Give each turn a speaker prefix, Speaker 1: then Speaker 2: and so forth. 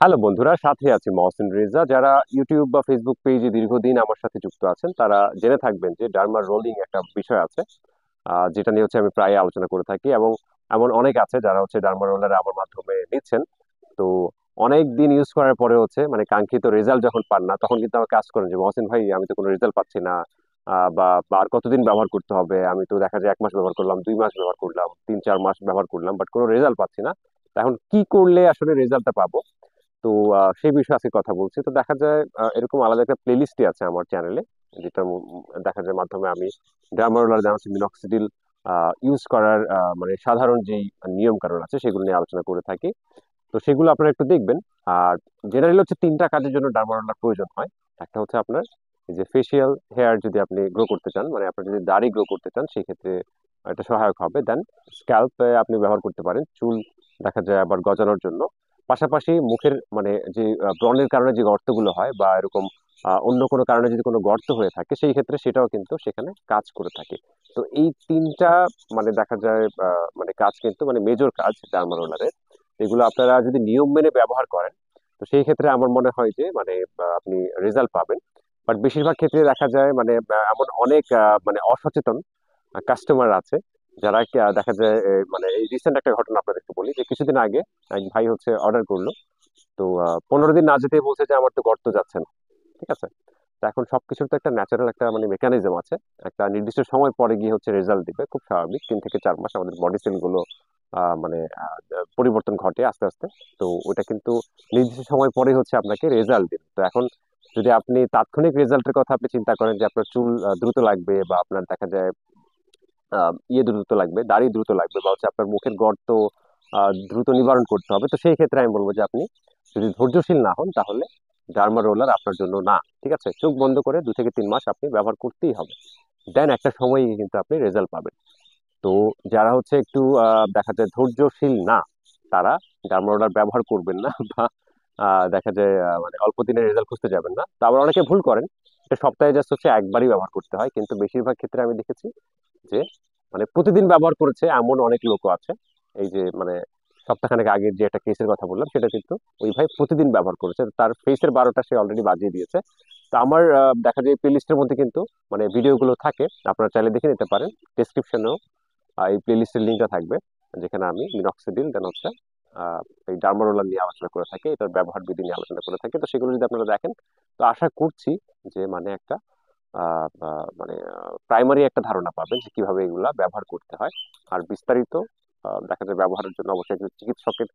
Speaker 1: Hello বন্ধুরা, সাথে আছি মহসিন রেজা। যারা ইউটিউব বা ফেসবুক পেজে দীর্ঘদিন আমার সাথে যুক্ত আছেন তারা জেনে থাকবেন যে ডার্মা রোলিং একটা বিষয় আছে, যেটা নিয়ে হচ্ছে আমি প্রায় আলোচনা করে থাকি। এবং এমন অনেক আছে যারা হচ্ছে ডার্মা রোলার আমার মাধ্যমে নিচ্ছেন। তো অনেক দিন ইউজ করার পরে হচ্ছে মানে কাঙ্ক্ষিত রেজাল্ট যখন পান না, তখন কিন্তু আমার কাজ করেন যে মহসিন ভাই, আমি তো কোনো রেজাল্ট পাচ্ছি না। বা আর কতদিন ব্যবহার করতে হবে? আমি তো দেখা যায় 1 মাস ব্যবহার করলাম, 2 মাস ব্যবহার করলাম, 3-4 মাস ব্যবহার করলাম, বাট কোনো রেজাল্ট পাচ্ছি না। তা এখন কি করলে আসলে রেজাল্টটা পাবো? তো সেই বিষয়ে আজকে কথা বলছি। তো দেখা যায় এরকম আলাদা একটা প্লেলিস্টই আছে আমার চ্যানেলে, যেটা দেখা যায় মাধ্যমে আমি ডার্মারোলার যেমন হচ্ছে মিনক্সিডিল ইউজ করার মানে সাধারণ যেই নিয়ম কানুন আছে সেগুলো নিয়ে আলোচনা করে থাকি। তো সেগুলো আপনারা একটু দেখবেন। আর জেনারেলি হচ্ছে 3টা কাজের জন্য ডার্মারোলার প্রয়োজন হয়। একটা হচ্ছে আপনার এই যে ফেসিয়াল হেয়ার যদি আপনি গ্রো করতে চান, মানে আপনার যদি দাড়ি গ্রো করতে চান, সেই ক্ষেত্রে এটা সহায়ক হবে। দেন স্ক্যাল্পে আপনি ব্যবহার করতে পারেন চুল দেখা যায় আবার গজানোর জন্য। পাশাপাশি মুখের মানে যে ব্রণের কারণে যে গর্তগুলো হয় বা এরকম অন্য কোনো কারণে যদি কোনো গর্ত হয়ে থাকে, সেই ক্ষেত্রে সেটাও কিন্তু সেখানে কাজ করে থাকে। তো এই 3টা মানে দেখা যায় মানে কাজ কিন্তু মানে মেজর কাজ ডার্মারোলারের। এগুলো আপনারা যদি নিয়ম মেনে ব্যবহার করেন, তো সেই ক্ষেত্রে আমার মনে হয় যে মানে আপনি রেজাল্ট পাবেন। বাট বেশিরভাগ ক্ষেত্রে দেখা যায় মানে এমন অনেক মানে অসচেতন কাস্টমার আছে যারা দেখা যায় মানে এই রিসেন্ট একটা ঘটনা আপনাদেরকে বলি যে কিছুদিন আগে এক ভাই হচ্ছে অর্ডার করলো। তো 15 দিন না যেতে বলছে যে আমার তো গর্ত যাচ্ছে না। ঠিক আছে। তো এখন সবকিছুর তো একটা ন্যাচারাল একটা মানে মেকানিজম আছে। একটা নির্দিষ্ট সময় পরে গিয়ে হচ্ছে রেজাল্ট দিবে, খুব স্বাভাবিক। 3 থেকে 4 মাস আমাদের বডি সেল গুলো মানে পরিবর্তন ঘটে আস্তে আস্তে। তো ওটা কিন্তু নির্দিষ্ট সময় পরে হচ্ছে আপনাকে রেজাল্ট দিবে। তো এখন যদি আপনি তাৎক্ষণিক রেজাল্টের কথা আপনি চিন্তা করেন যে আপনার চুল দ্রুত লাগবে, বা আপনার দেখা যায় ইয়ে দ্রুত লাগবে, দাড়ি দ্রুত লাগবে, বা হচ্ছে আপনার মুখের গর্ত দ্রুত নিবারণ করতে হবে, তো সেই ক্ষেত্রে আমি বলবো যে আপনি যদি ধৈর্যশীল না হন তাহলে ডার্মা রোলার আপনার জন্য না। ঠিক আছে, চোখ বন্ধ করে 2 থেকে 3 মাস আপনি ব্যবহার করতেই হবে। দেন একটা সময় গিয়ে কিন্তু আপনি রেজাল্ট পাবেন। তো যারা হচ্ছে একটু দেখা যায় ধৈর্যশীল না, তারা ডার্মা রোলার ব্যবহার করবেন না বা দেখা যায় মানে অল্প দিনের রেজাল্ট খুঁজতে যাবেন না। তো আবার অনেকে ভুল করেন, এটা সপ্তাহে জাস্ট হচ্ছে একবারই ব্যবহার করতে হয়, কিন্তু বেশিরভাগ ক্ষেত্রে আমি দেখেছি যে মানে প্রতিদিন ব্যবহার করেছে এমন অনেক লোকও আছে। এই যে মানে সপ্তাহখানেক আগের যে একটা কেসের কথা বললাম, সেটা কিন্তু ওই ভাই প্রতিদিন ব্যবহার করেছে, তার ফেসের 12টা সে অলরেডি বাজিয়ে দিয়েছে। তো আমার দেখা যায় প্লে লিস্টের মধ্যে কিন্তু মানে ভিডিওগুলো থাকে, আপনারা চাইলে দেখে নিতে পারেন। ডেসক্রিপশনেও এই প্লে লিস্টের লিঙ্কটা থাকবে, যেখানে আমি মিনক্সিডিল দেন হচ্ছে এই ডার্মারোলার নিয়ে আলোচনা করে থাকি, এটার ব্যবহার বিধি নিয়ে আলোচনা করে থাকি। তো সেগুলো যদি আপনারা দেখেন, তো আশা করছি যে মানে একটা মানে প্রাইমারি একটা ধারণা পাবেন যে কিভাবে এগুলা ব্যবহার করতে হয়। আর বিস্তারিত দেখা যায় ব্যবহারের জন্য অবশ্যই একজন চিকিৎসকের